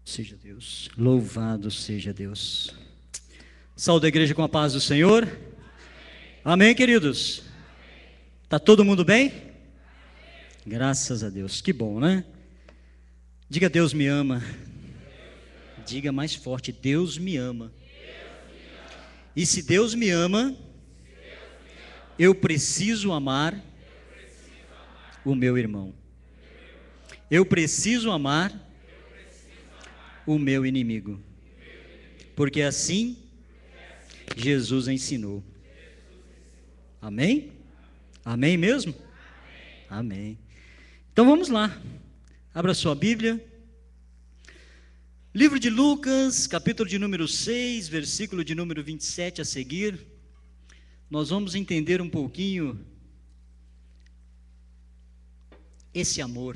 Seja Deus, louvado seja Deus. Saúde a igreja com a paz do Senhor. Amém, queridos? Tá todo mundo bem? Graças a Deus, que bom, né? Diga: Deus me ama. Diga mais forte: Deus me ama. E se Deus me ama, eu preciso amar o meu irmão. Eu preciso amar o meu inimigo. Porque assim Jesus ensinou. Amém? Amém mesmo? Amém. Então vamos lá. Abra sua Bíblia. Livro de Lucas, capítulo de número 6, versículo de número 27 a seguir. Nós vamos entender um pouquinho esse amor.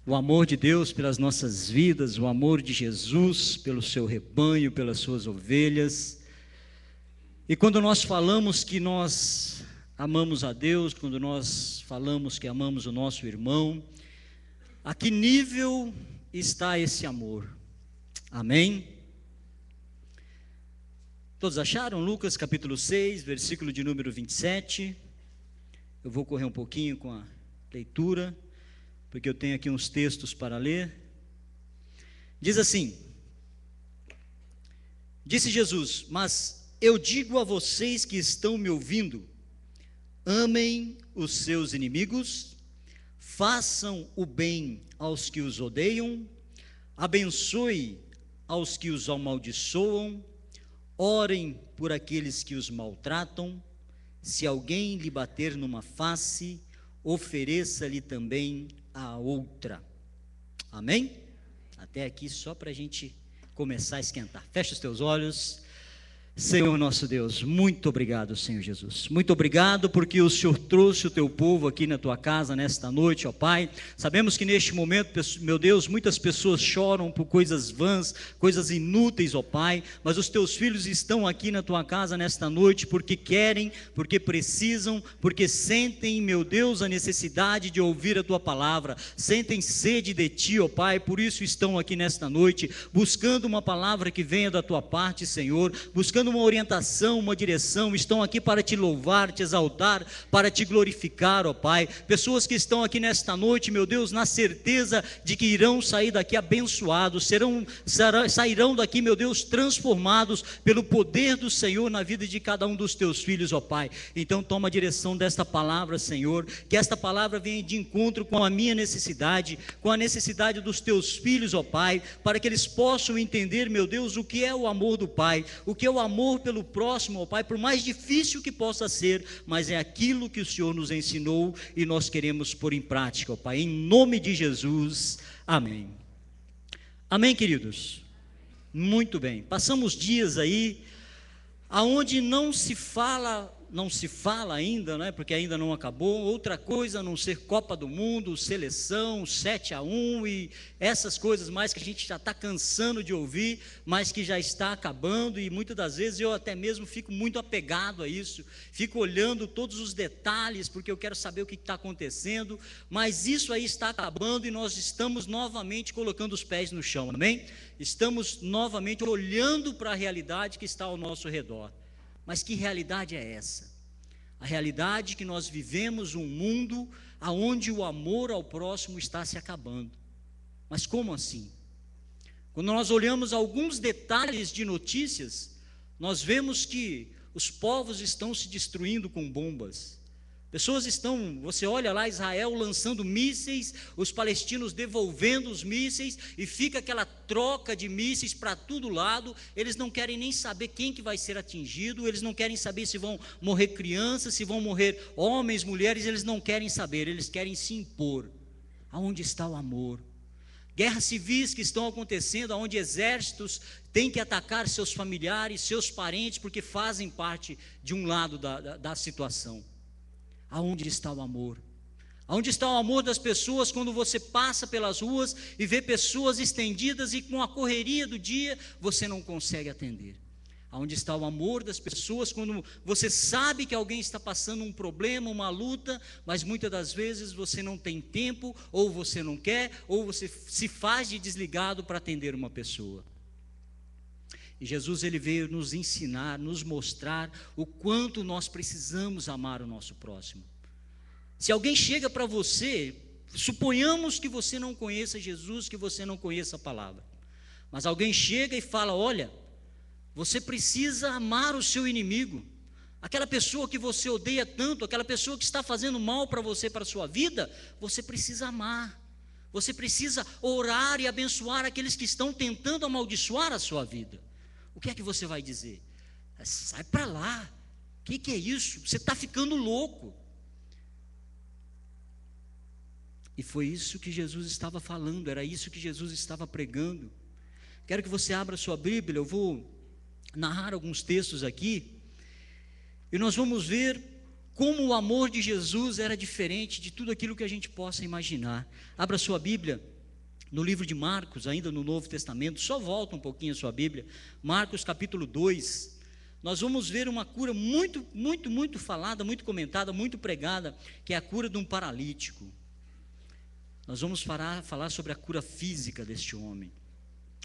O amor de Deus pelas nossas vidas, o amor de Jesus pelo seu rebanho, pelas suas ovelhas. E quando nós falamos que nós amamos a Deus, quando nós falamos que amamos o nosso irmão, a que nível está esse amor? Amém? Todos acharam? Lucas capítulo 6, versículo de número 27. Eu vou correr um pouquinho com a leitura, porque eu tenho aqui uns textos para ler. Diz assim: disse Jesus: mas eu digo a vocês que estão me ouvindo, amem os seus inimigos, façam o bem aos que os odeiam, abençoe aos que os amaldiçoam, orem por aqueles que os maltratam. Se alguém lhe bater numa face, ofereça-lhe também a outra. Amém? Até aqui só para a gente começar a esquentar. Fecha os teus olhos. Senhor nosso Deus, muito obrigado, Senhor Jesus, muito obrigado porque o Senhor trouxe o teu povo aqui na tua casa nesta noite, ó Pai. Sabemos que neste momento, meu Deus, muitas pessoas choram por coisas vãs, coisas inúteis, ó Pai, mas os teus filhos estão aqui na tua casa nesta noite porque querem, porque precisam, porque sentem, meu Deus, a necessidade de ouvir a tua palavra, sentem sede de ti, ó Pai, por isso estão aqui nesta noite, buscando uma palavra que venha da tua parte, Senhor, buscando uma orientação, uma direção, estão aqui para te louvar, te exaltar, para te glorificar, ó Pai. Pessoas que estão aqui nesta noite, meu Deus, na certeza de que irão sair daqui abençoados, sairão daqui, meu Deus, transformados pelo poder do Senhor na vida de cada um dos teus filhos, ó Pai. Então toma a direção desta palavra, Senhor, que esta palavra venha de encontro com a minha necessidade, com a necessidade dos teus filhos, ó Pai, para que eles possam entender, meu Deus, o que é o amor do Pai, o que é o amor pelo próximo, ó Pai, por mais difícil que possa ser, mas é aquilo que o Senhor nos ensinou e nós queremos pôr em prática, ó Pai, em nome de Jesus, amém. Amém, queridos? Muito bem, passamos dias aí, aonde não se fala ainda, né, porque ainda não acabou, outra coisa a não ser Copa do Mundo, seleção, 7-1 e essas coisas mais que a gente já está cansando de ouvir, mas que já está acabando, e muitas das vezes eu até mesmo fico muito apegado a isso, fico olhando todos os detalhes, porque eu quero saber o que está acontecendo, mas isso aí está acabando e nós estamos novamente colocando os pés no chão, amém? Estamos novamente olhando para a realidade que está ao nosso redor. Mas que realidade é essa? A realidade que nós vivemos um mundo onde o amor ao próximo está se acabando. Mas como assim? Quando nós olhamos alguns detalhes de notícias, nós vemos que os povos estão se destruindo com bombas. Pessoas estão, você olha lá Israel lançando mísseis, os palestinos devolvendo os mísseis, e fica aquela troca de mísseis para todo lado. Eles não querem nem saber quem que vai ser atingido, eles não querem saber se vão morrer crianças, se vão morrer homens, mulheres, eles não querem saber, eles querem se impor. Aonde está o amor? Guerras civis que estão acontecendo, onde exércitos têm que atacar seus familiares, seus parentes, porque fazem parte de um lado da situação. Aonde está o amor? Aonde está o amor das pessoas quando você passa pelas ruas e vê pessoas estendidas e com a correria do dia você não consegue atender? Onde está o amor das pessoas, quando você sabe que alguém está passando um problema, uma luta, mas muitas das vezes você não tem tempo, ou você não quer, ou você se faz de desligado para atender uma pessoa. E Jesus, ele veio nos ensinar, nos mostrar o quanto nós precisamos amar o nosso próximo. Se alguém chega para você, suponhamos que você não conheça Jesus, que você não conheça a palavra, mas alguém chega e fala: olha, você precisa amar o seu inimigo, aquela pessoa que você odeia tanto, aquela pessoa que está fazendo mal para você, para a sua vida, você precisa amar, você precisa orar e abençoar aqueles que estão tentando amaldiçoar a sua vida. O que é que você vai dizer? Sai para lá, o que é isso? Você está ficando louco. E foi isso que Jesus estava falando, era isso que Jesus estava pregando. Quero que você abra sua Bíblia, eu vou narrar alguns textos aqui, e nós vamos ver como o amor de Jesus era diferente de tudo aquilo que a gente possa imaginar. Abra sua Bíblia no livro de Marcos, ainda no Novo Testamento, só volta um pouquinho a sua Bíblia, Marcos capítulo 2, nós vamos ver uma cura muito falada, muito comentada, muito pregada, que é a cura de um paralítico. Nós vamos falar sobre a cura física deste homem.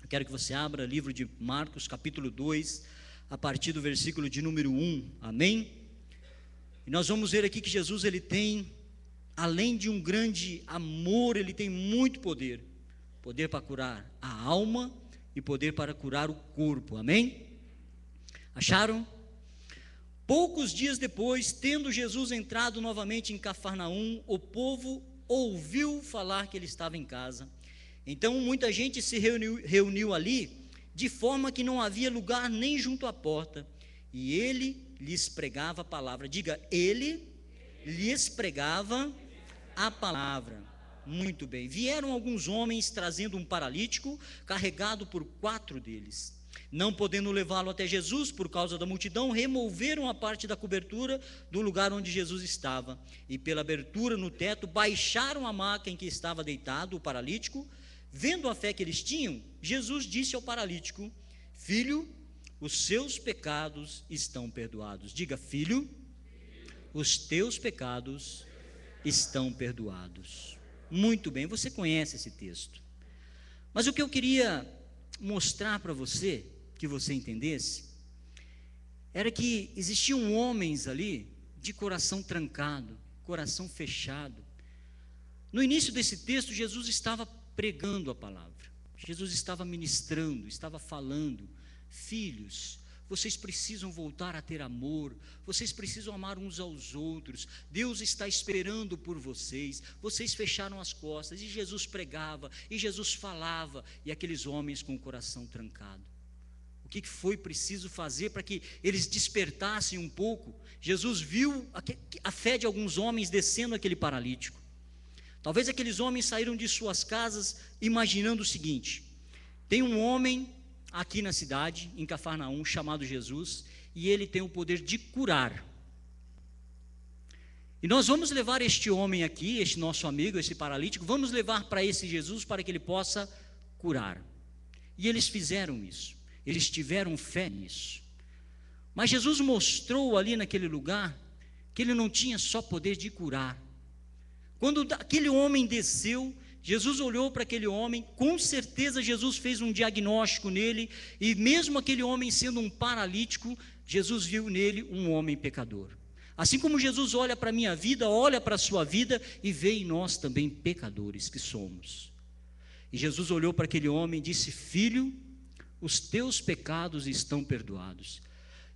Eu quero que você abra o livro de Marcos, capítulo 2, a partir do versículo de número 1, amém? E nós vamos ver aqui que Jesus, ele tem, além de um grande amor, ele tem muito poder. Poder para curar a alma e poder para curar o corpo, amém? Acharam? Poucos dias depois, tendo Jesus entrado novamente em Cafarnaum, o povo ouviu falar que ele estava em casa. Então muita gente se reuniu ali, de forma que não havia lugar nem junto à porta, e ele lhes pregava a palavra. Diga, ele lhes pregava a palavra. Muito bem, vieram alguns homens trazendo um paralítico, carregado por 4 deles. Não podendo levá-lo até Jesus por causa da multidão, removeram a parte da cobertura do lugar onde Jesus estava, e pela abertura no teto baixaram a maca em que estava deitado o paralítico. Vendo a fé que eles tinham, Jesus disse ao paralítico: filho, os seus pecados estão perdoados. Diga, filho, os teus pecados estão perdoados. Muito bem, você conhece esse texto, mas o que eu queria mostrar para você, que você entendesse, era que existiam homens ali de coração trancado, coração fechado. No início desse texto, Jesus estava pregando a palavra, Jesus estava ministrando, estava falando: filhos, vocês precisam voltar a ter amor, vocês precisam amar uns aos outros, Deus está esperando por vocês. Vocês fecharam as costas, e Jesus pregava, e Jesus falava, e aqueles homens com o coração trancado, o que foi preciso fazer para que eles despertassem um pouco? Jesus viu a fé de alguns homens descendo aquele paralítico. Talvez aqueles homens saíram de suas casas imaginando o seguinte: tem um homem aqui na cidade, em Cafarnaum, chamado Jesus, e ele tem o poder de curar. E nós vamos levar este homem aqui, este nosso amigo, esse paralítico, vamos levar para esse Jesus para que ele possa curar. E eles fizeram isso, eles tiveram fé nisso. Mas Jesus mostrou ali naquele lugar que ele não tinha só poder de curar. Quando aquele homem desceu, Jesus olhou para aquele homem, com certeza Jesus fez um diagnóstico nele, e mesmo aquele homem sendo um paralítico, Jesus viu nele um homem pecador. Assim como Jesus olha para a minha vida, olha para a sua vida, e vê em nós também pecadores que somos. E Jesus olhou para aquele homem e disse: filho, os teus pecados estão perdoados.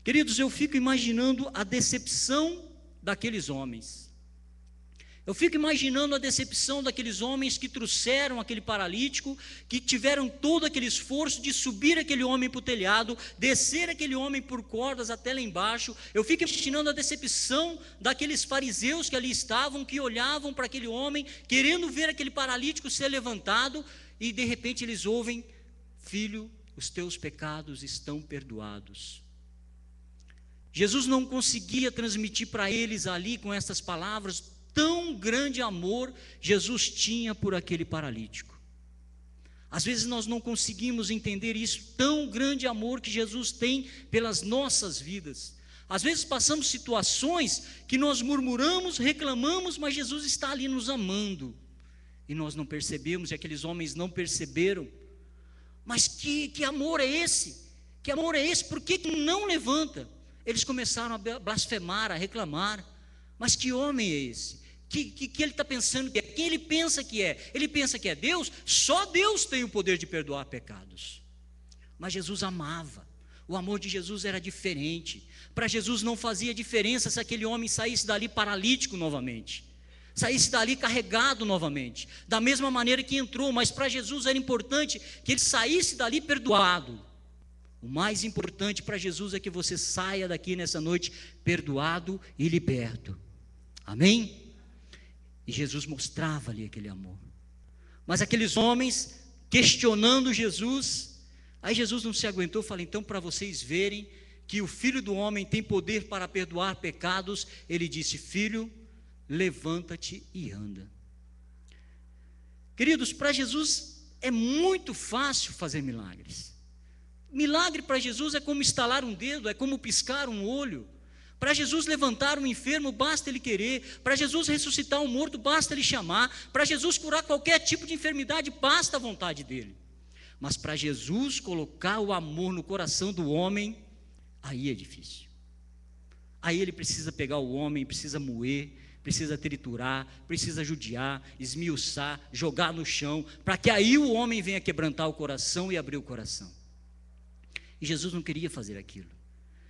Queridos, eu fico imaginando a decepção daqueles homens. Eu fico imaginando a decepção daqueles homens que trouxeram aquele paralítico, que tiveram todo aquele esforço de subir aquele homem para o telhado, descer aquele homem por cordas até lá embaixo. Eu fico imaginando a decepção daqueles fariseus que ali estavam, que olhavam para aquele homem, querendo ver aquele paralítico ser levantado, e de repente eles ouvem: filho, os teus pecados estão perdoados. Jesus não conseguia transmitir para eles ali com essas palavras tão grande amor Jesus tinha por aquele paralítico. Às vezes nós não conseguimos entender isso, tão grande amor que Jesus tem pelas nossas vidas. Às vezes passamos situações que nós murmuramos, reclamamos, mas Jesus está ali nos amando. E nós não percebemos, e aqueles homens não perceberam. Mas que amor é esse? Que amor é esse? Por que não levanta? Eles começaram a blasfemar, a reclamar. Mas que homem é esse? Que ele está pensando que é? Quem ele pensa que é? Ele pensa que é Deus? Só Deus tem o poder de perdoar pecados. Mas Jesus amava. O amor de Jesus era diferente. Para Jesus não fazia diferença se aquele homem saísse dali paralítico novamente, saísse dali carregado novamente, da mesma maneira que entrou. Mas para Jesus era importante que ele saísse dali perdoado. O mais importante para Jesus é que você saia daqui nessa noite perdoado e liberto. Amém? E Jesus mostrava ali aquele amor. Mas aqueles homens questionando Jesus, aí Jesus não se aguentou, falou: então, para vocês verem que o Filho do Homem tem poder para perdoar pecados, ele disse: filho, levanta-te e anda. Queridos, para Jesus é muito fácil fazer milagres. Milagre para Jesus é como estalar um dedo, é como piscar um olho. Para Jesus levantar um enfermo, basta ele querer. Para Jesus ressuscitar um morto, basta ele chamar. Para Jesus curar qualquer tipo de enfermidade, basta a vontade dele. Mas para Jesus colocar o amor no coração do homem, aí é difícil. Aí ele precisa pegar o homem, precisa moer, precisa triturar, precisa judiar, esmiuçar, jogar no chão, para que aí o homem venha quebrantar o coração e abrir o coração. E Jesus não queria fazer aquilo.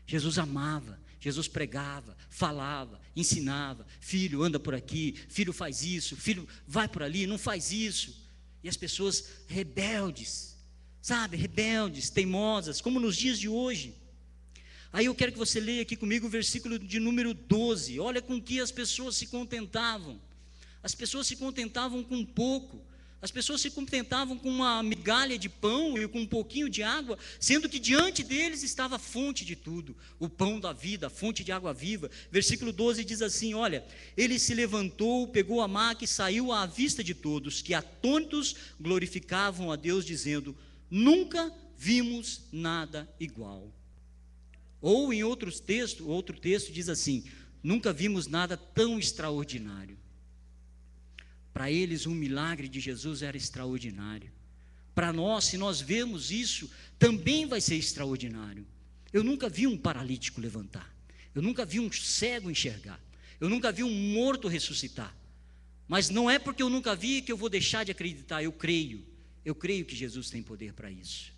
Jesus amava, Jesus pregava, falava, ensinava: filho, anda por aqui, filho, faz isso, filho, vai por ali, não faz isso. E as pessoas rebeldes, sabe, rebeldes, teimosas, como nos dias de hoje. Aí eu quero que você leia aqui comigo o versículo de número 12. Olha com que as pessoas se contentavam. As pessoas se contentavam com pouco. As pessoas se contentavam com uma migalha de pão e com um pouquinho de água, sendo que diante deles estava a fonte de tudo, o pão da vida, a fonte de água viva. Versículo 12 diz assim: olha, ele se levantou, pegou a maca e saiu à vista de todos, que atônitos glorificavam a Deus, dizendo: nunca vimos nada igual. Ou em outro texto diz assim: nunca vimos nada tão extraordinário. Para eles, um milagre de Jesus era extraordinário. Para nós, se nós vemos isso, também vai ser extraordinário. Eu nunca vi um paralítico levantar. Eu nunca vi um cego enxergar. Eu nunca vi um morto ressuscitar. Mas não é porque eu nunca vi que eu vou deixar de acreditar. Eu creio que Jesus tem poder para isso.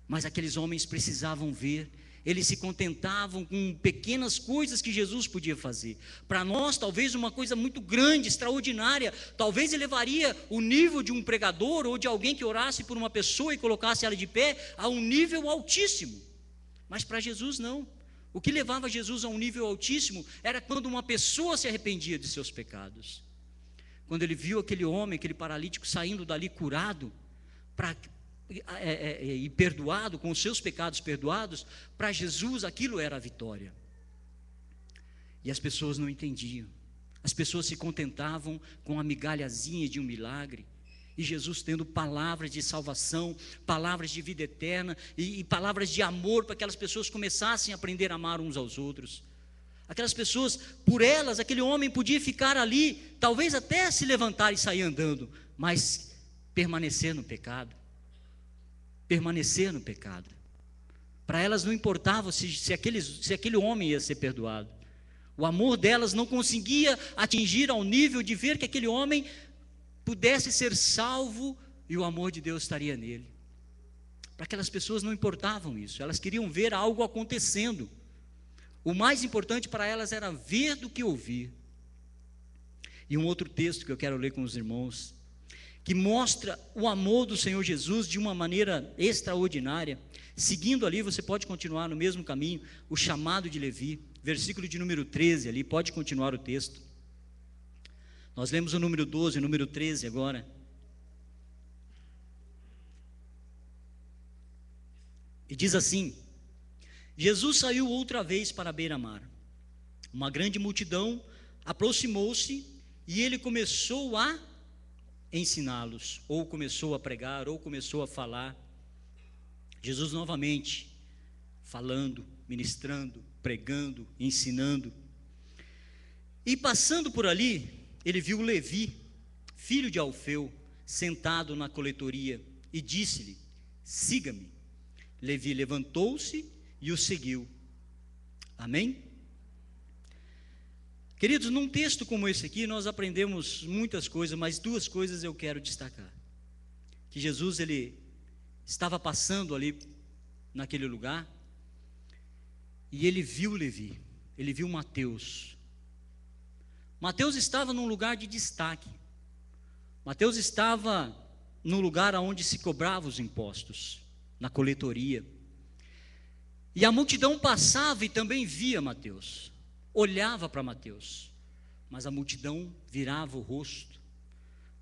Mas aqueles homens precisavam ver. Eles se contentavam com pequenas coisas que Jesus podia fazer. Para nós, talvez uma coisa muito grande, extraordinária, talvez elevaria o nível de um pregador ou de alguém que orasse por uma pessoa e colocasse ela de pé a um nível altíssimo. Mas para Jesus não. O que levava Jesus a um nível altíssimo era quando uma pessoa se arrependia de seus pecados. Quando ele viu aquele homem, aquele paralítico saindo dali curado, e perdoado, com os seus pecados perdoados, para Jesus aquilo era a vitória. E as pessoas não entendiam. As pessoas se contentavam com a migalhazinha de um milagre. E Jesus tendo palavras de salvação, palavras de vida eterna e palavras de amor, para que aquelas pessoas começassem a aprender a amar uns aos outros. Aquelas pessoas, por elas, aquele homem podia ficar ali, talvez até se levantar e sair andando, mas permanecer no pecado. Permanecer no pecado. Para elas não importava se aquele homem ia ser perdoado. O amor delas não conseguia atingir ao nível de ver que aquele homem pudesse ser salvo e o amor de Deus estaria nele. Para aquelas pessoas não importavam isso, elas queriam ver algo acontecendo. O mais importante para elas era ver do que ouvir. E um outro texto que eu quero ler com os irmãos, que mostra o amor do Senhor Jesus de uma maneira extraordinária. Seguindo ali, você pode continuar no mesmo caminho, o chamado de Levi, versículo de número 13 ali, pode continuar o texto. Nós lemos o número 12, o número 13 agora. E diz assim: Jesus saiu outra vez para a beira-mar. Uma grande multidão aproximou-se e ele começou a ensiná-los, ou começou a pregar, ou começou a falar. Jesus novamente falando, ministrando, pregando, ensinando. E passando por ali, ele viu Levi, filho de Alfeu, sentado na coletoria, e disse-lhe: siga-me. Levi levantou-se e o seguiu. Amém? Queridos, num texto como esse aqui, nós aprendemos muitas coisas, mas duas coisas eu quero destacar. Que Jesus, ele estava passando ali naquele lugar, e ele viu Levi, ele viu Mateus. Mateus estava num lugar de destaque. Mateus estava no lugar onde se cobrava os impostos, na coletoria. E a multidão passava e também via Mateus, olhava para Mateus, mas a multidão virava o rosto,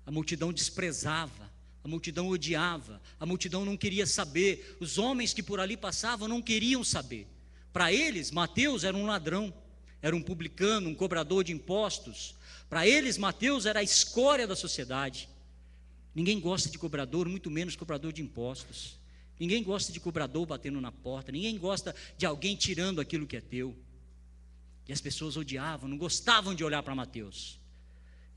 a multidão desprezava, a multidão odiava, a multidão não queria saber, os homens que por ali passavam não queriam saber. Para eles, Mateus era um ladrão, era um publicano, um cobrador de impostos. Para eles, Mateus era a escória da sociedade. Ninguém gosta de cobrador, muito menos cobrador de impostos. Ninguém gosta de cobrador batendo na porta, ninguém gosta de alguém tirando aquilo que é teu. E as pessoas odiavam, não gostavam de olhar para Mateus.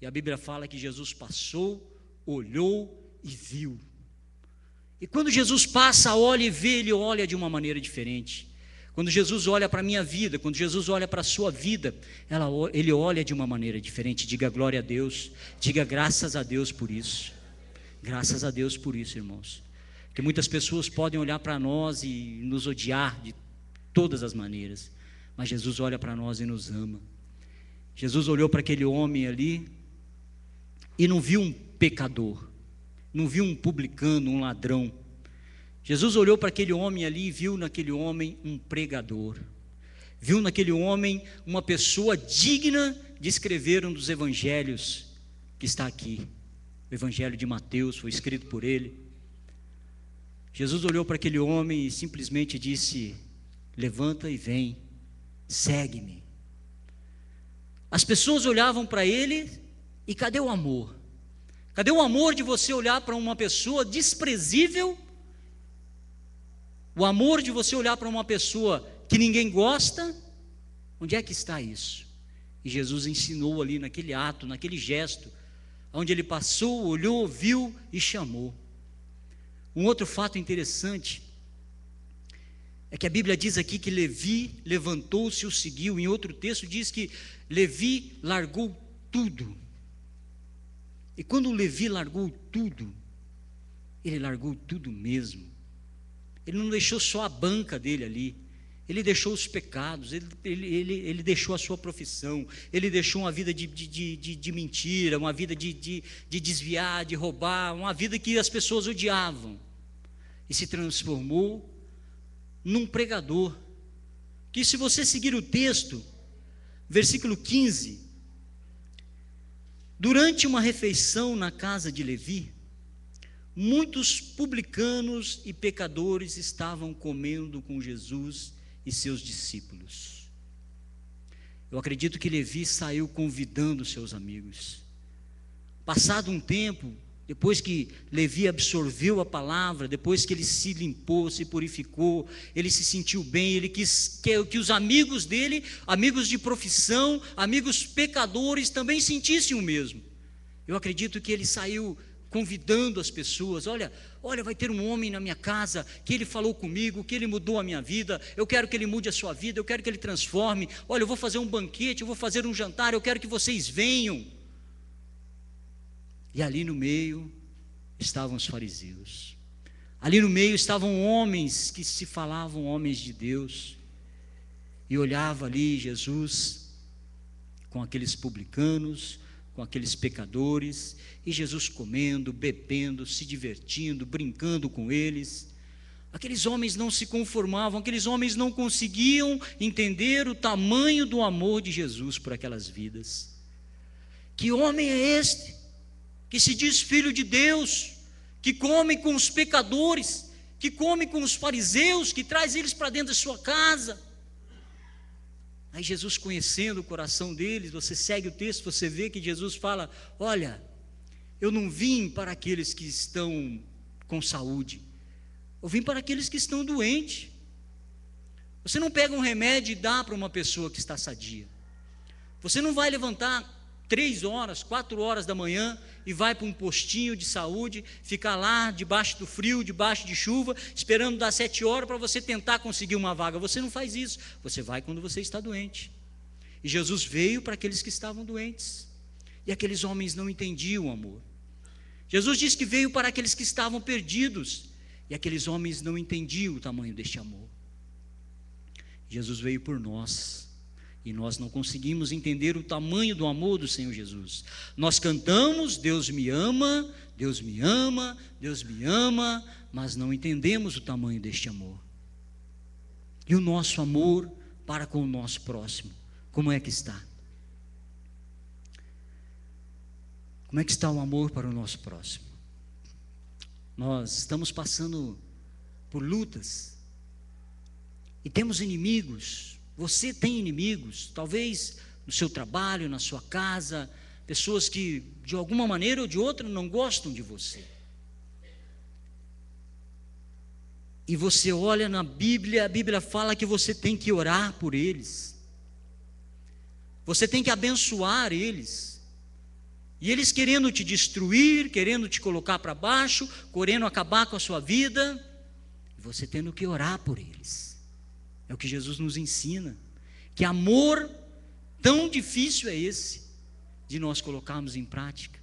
E a Bíblia fala que Jesus passou, olhou e viu. E quando Jesus passa, olha e vê, ele olha de uma maneira diferente. Quando Jesus olha para a minha vida, quando Jesus olha para a sua vida, ele olha de uma maneira diferente. Diga glória a Deus, diga graças a Deus por isso. Graças a Deus por isso, irmãos. Porque muitas pessoas podem olhar para nós e nos odiar de todas as maneiras, mas Jesus olha para nós e nos ama. Jesus olhou para aquele homem ali e não viu um pecador, não viu um publicano, um ladrão. Jesus olhou para aquele homem ali e viu naquele homem um pregador, viu naquele homem uma pessoa digna de escrever um dos evangelhos que está aqui. O evangelho de Mateus foi escrito por ele. Jesus olhou para aquele homem e simplesmente disse: levanta e vem, segue-me. As pessoas olhavam para ele e cadê o amor? Cadê o amor de você olhar para uma pessoa desprezível? O amor de você olhar para uma pessoa que ninguém gosta? Onde é que está isso? E Jesus ensinou ali naquele ato, naquele gesto, onde ele passou, olhou, viu e chamou. Um outro fato interessante é que a Bíblia diz aqui que Levi levantou-se e o seguiu. Em outro texto diz que Levi largou tudo. E quando Levi largou tudo, ele largou tudo mesmo. Ele não deixou só a banca dele ali, ele deixou os pecados, ele deixou a sua profissão, ele deixou uma vida de mentira, uma vida de desviar, de roubar, uma vida que as pessoas odiavam, e se transformou num pregador, que se você seguir o texto, versículo 15, durante uma refeição na casa de Levi, muitos publicanos e pecadores estavam comendo com Jesus e seus discípulos. Eu acredito que Levi saiu convidando seus amigos. Passado um tempo, depois que Levi absorveu a palavra, depois que ele se limpou, se purificou, ele se sentiu bem, ele quis que os amigos dele, amigos de profissão, amigos pecadores, também sentissem o mesmo. Eu acredito que ele saiu convidando as pessoas: olha, vai ter um homem na minha casa, que ele falou comigo, que ele mudou a minha vida, eu quero que ele mude a sua vida, eu quero que ele transforme, olha, eu vou fazer um banquete, eu vou fazer um jantar, eu quero que vocês venham. E ali no meio estavam os fariseus, ali no meio estavam homens que se falavam homens de Deus, e olhava ali Jesus com aqueles publicanos, com aqueles pecadores, e Jesus comendo, bebendo, se divertindo, brincando com eles. Aqueles homens não se conformavam, aqueles homens não conseguiam entender o tamanho do amor de Jesus por aquelas vidas. Que homem é este, que se diz filho de Deus, que come com os pecadores, que come com os fariseus, que traz eles para dentro da sua casa? Aí Jesus, conhecendo o coração deles, você segue o texto, você vê que Jesus fala: olha, eu não vim para aqueles que estão com saúde, eu vim para aqueles que estão doentes. Você não pega um remédio e dá para uma pessoa que está sadia. Você não vai levantar 3 horas, 4 horas da manhã e vai para um postinho de saúde, ficar lá debaixo do frio, debaixo de chuva, esperando dar 7 horas para você tentar conseguir uma vaga. Você não faz isso, você vai quando você está doente. E Jesus veio para aqueles que estavam doentes, e aqueles homens não entendiam o amor. Jesus disse que veio para aqueles que estavam perdidos, e aqueles homens não entendiam o tamanho deste amor. Jesus veio por nós, e nós não conseguimos entender o tamanho do amor do Senhor Jesus. Nós cantamos, Deus me ama, Deus me ama, Deus me ama, mas não entendemos o tamanho deste amor. E o nosso amor para com o nosso próximo, como é que está? Como é que está o amor para o nosso próximo? Nós estamos passando por lutas, e temos inimigos. Você tem inimigos, talvez no seu trabalho, na sua casa, pessoas que de alguma maneira ou de outra não gostam de você. E você olha na Bíblia, a Bíblia fala que você tem que orar por eles, você tem que abençoar eles, e eles querendo te destruir, querendo te colocar para baixo, querendo acabar com a sua vida, você tendo que orar por eles. É o que Jesus nos ensina. Que amor tão difícil é esse de nós colocarmos em prática,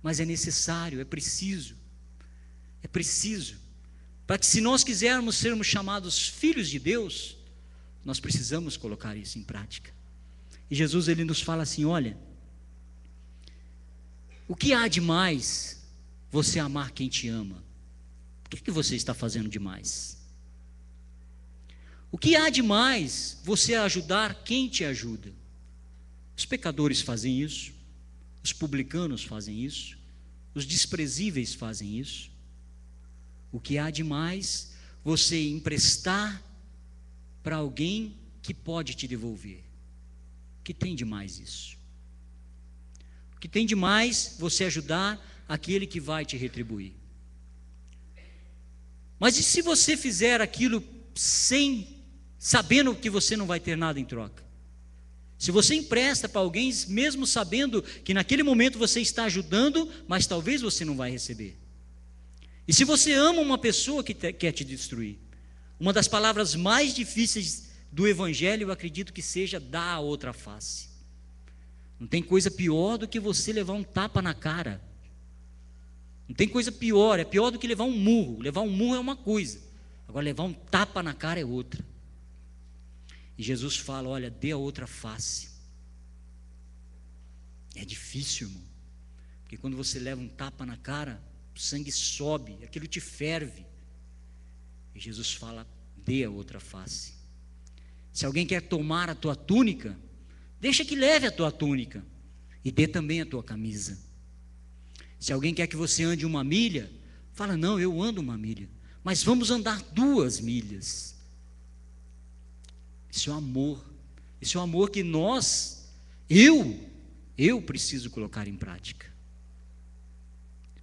mas é necessário, é preciso, para que, se nós quisermos sermos chamados filhos de Deus, nós precisamos colocar isso em prática. E Jesus, ele nos fala assim: olha, o que há de mais você amar quem te ama? O que você está fazendo demais? O que há de mais você ajudar quem te ajuda? Os pecadores fazem isso, os publicanos fazem isso, os desprezíveis fazem isso. O que há de mais você emprestar para alguém que pode te devolver? O que tem de mais isso? O que tem de mais você ajudar aquele que vai te retribuir? Mas e se você fizer aquilo sabendo que você não vai ter nada em troca? Se você empresta para alguém, mesmo sabendo que naquele momento você está ajudando, mas talvez você não vai receber. E se você ama uma pessoa que quer te destruir, uma das palavras mais difíceis do Evangelho, eu acredito que seja dar a outra face. Não tem coisa pior do que você levar um tapa na cara. Não tem coisa pior, é pior do que levar um murro. Levar um murro é uma coisa, agora levar um tapa na cara é outra. E Jesus fala: olha, dê a outra face. É difícil, irmão, porque quando você leva um tapa na cara, o sangue sobe, aquilo te ferve. E Jesus fala: dê a outra face. Se alguém quer tomar a tua túnica, deixa que leve a tua túnica, e dê também a tua camisa. Se alguém quer que você ande 1 milha, fala: não, eu ando 1 milha, mas vamos andar 2 milhas. Isso é o amor. Isso é o amor que eu preciso colocar em prática.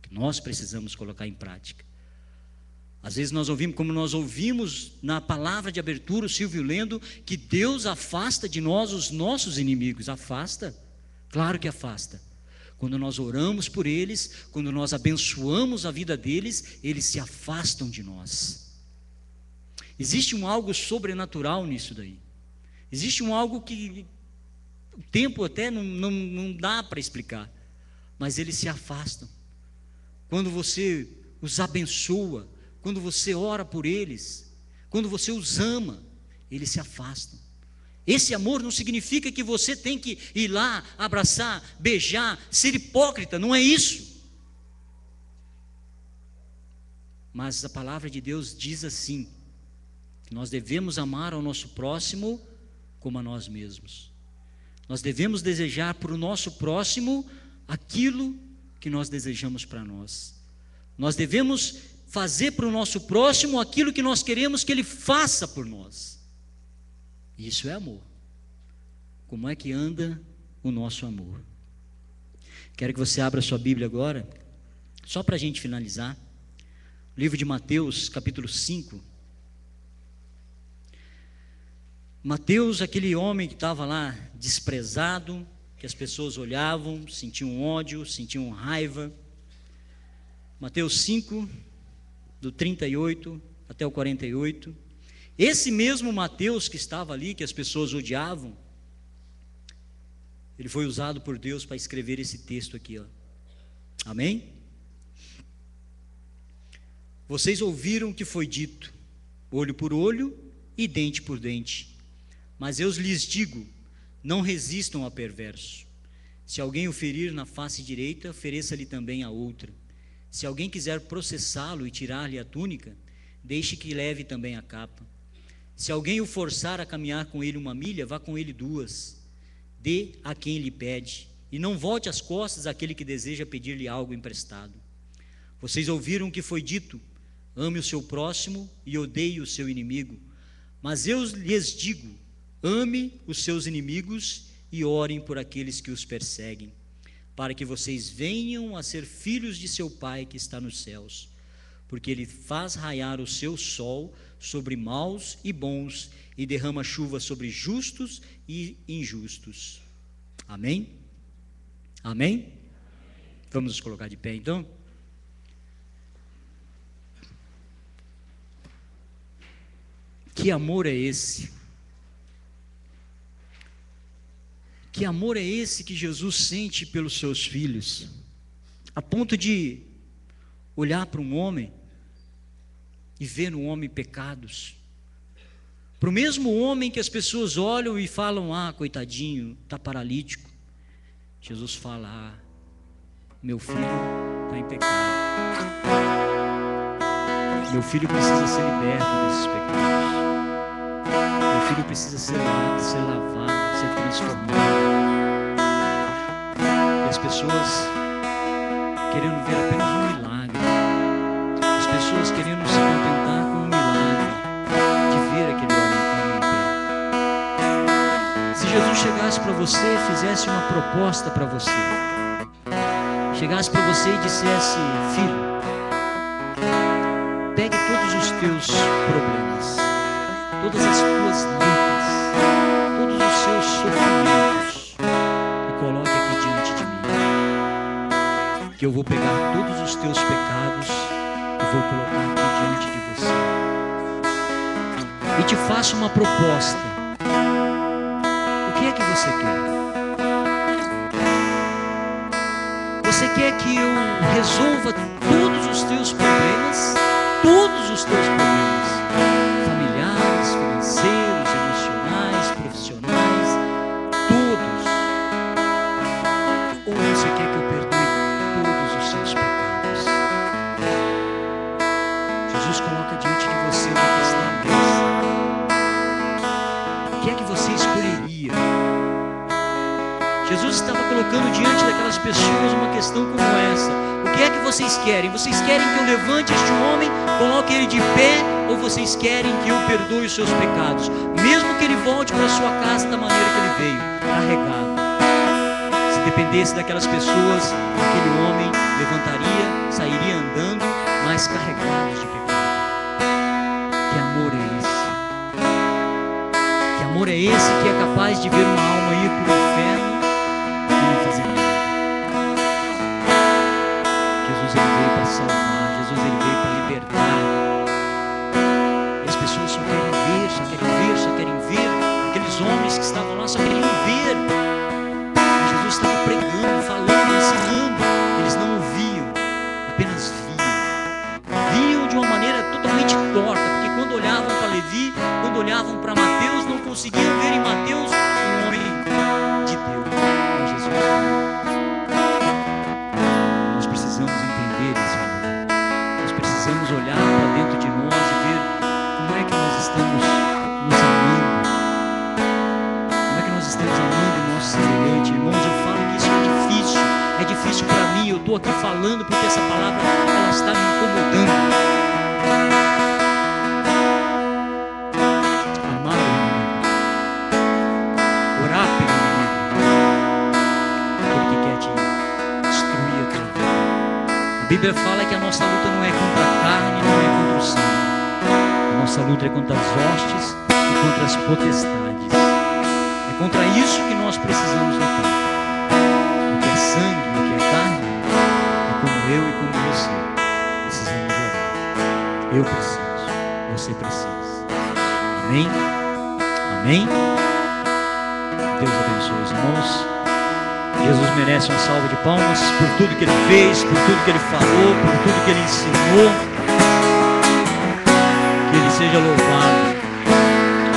Que nós precisamos colocar em prática. Às vezes nós ouvimos, como nós ouvimos na palavra de abertura, o Silvio lendo, que Deus afasta de nós os nossos inimigos. Afasta? Claro que afasta. Quando nós oramos por eles, quando nós abençoamos a vida deles, eles se afastam de nós. Existe algo sobrenatural nisso daí. Existe algo que o tempo até não dá para explicar, mas eles se afastam. Quando você os abençoa, quando você ora por eles, quando você os ama, eles se afastam. Esse amor não significa que você tem que ir lá, abraçar, beijar, ser hipócrita, não é isso. Mas a palavra de Deus diz assim: que nós devemos amar ao nosso próximo como a nós mesmos. Nós devemos desejar para o nosso próximo aquilo que nós desejamos para nós. Nós devemos fazer para o nosso próximo aquilo que nós queremos que ele faça por nós. Isso é amor. Como é que anda o nosso amor? Quero que você abra sua Bíblia agora, só para a gente finalizar. Livro de Mateus, capítulo 5. Mateus, aquele homem que estava lá desprezado, que as pessoas olhavam, sentiam ódio, sentiam raiva. Mateus 5, do 38 até o 48. Esse mesmo Mateus que estava ali, que as pessoas odiavam, ele foi usado por Deus para escrever esse texto aqui, ó. Amém? Vocês ouviram o que foi dito, olho por olho e dente por dente. Mas eu lhes digo, não resistam ao perverso. Se alguém o ferir na face direita, ofereça-lhe também a outra. Se alguém quiser processá-lo e tirar-lhe a túnica, deixe que leve também a capa. Se alguém o forçar a caminhar com ele 1 milha, vá com ele 2. Dê a quem lhe pede, e não volte as costas àquele que deseja pedir-lhe algo emprestado. Vocês ouviram o que foi dito, ame o seu próximo e odeie o seu inimigo. Mas eu lhes digo, ame os seus inimigos e orem por aqueles que os perseguem, para que vocês venham a ser filhos de seu Pai que está nos céus, porque Ele faz raiar o seu sol sobre maus e bons, e derrama chuva sobre justos e injustos. Amém? Amém? Vamos nos colocar de pé então? Que amor é esse? Que amor é esse que Jesus sente pelos seus filhos, a ponto de olhar para um homem e ver no homem pecados, para o mesmo homem que as pessoas olham e falam, coitadinho, está paralítico. Jesus fala, meu filho está em pecado, meu filho precisa ser liberto desses pecados, meu filho precisa ser lavado, ser transformado. E as pessoas querendo ver apenas um milagre, as pessoas querendo se contentar com um milagre de ver aquele homem em pé. Se Jesus chegasse para você, fizesse uma proposta para você, chegasse para você e dissesse, filho, pegue todos os teus problemas, todas as tuas lutas, todos os seus sofrimentos e coloque aqui diante de mim, que eu vou pegar todos os teus pecados e vou colocar aqui diante de você e te faço uma proposta. O que é que você quer? Você quer que eu resolva todos os teus problemas? Todos os teus problemas, familiares, financeiros, emocionais, profissionais, todos? Ou você quer que eu perdoe todos os seus pecados? Jesus coloca diante de você uma questão dessa. O que é que você escolheria? Jesus estava colocando diante daquelas pessoas uma questão como essa. O que é que vocês querem? Vocês querem que eu levante este homem, coloque ele de pé, ou vocês querem que eu perdoe os seus pecados, mesmo que ele volte para a sua casa da maneira que ele veio, carregado? Se dependesse daquelas pessoas, aquele homem levantaria, sairia andando, mas carregados de pecado. Que amor é esse? Que amor é esse que é capaz de ver uma alma ir para o inferno e não fazer nada? Jesus, ele veio para salvar, Jesus, ele veio para libertar. E as pessoas só querem ver, só querem ver, só querem ver. Aqueles homens que estavam lá só queriam ver. E Jesus estava pregando, falando, ensinando. Eles não ouviam, apenas viam. Viam de uma maneira totalmente torta, porque quando olhavam para Levi, quando olhavam para Mateus, não conseguiam ver em Mateus um homem de Deus. Mas Jesus viu. Nós precisamos entender esse amor. Nós precisamos olhar para dentro de nós e ver como é que nós estamos nos amando. Como é que nós estamos amando o nosso semelhante. Irmãos, eu falo que isso é difícil para mim. Eu estou aqui falando porque essa palavra ela está me incomodando. Amar o inimigo, orar pelo inimigo, aquele que quer te Bíblia fala que a nossa luta não é contra a carne, não é contra o sangue. A nossa luta é contra as hostes e contra as potestades. É contra isso que nós precisamos lutar. O que é sangue, o que é carne, é como eu e como você precisamos orar. Eu preciso, você precisa. Amém? Amém? Deus abençoe os irmãos. Jesus merece uma salva de palmas por tudo que Ele fez, por tudo que Ele falou, por tudo que Ele ensinou. Que Ele seja louvado.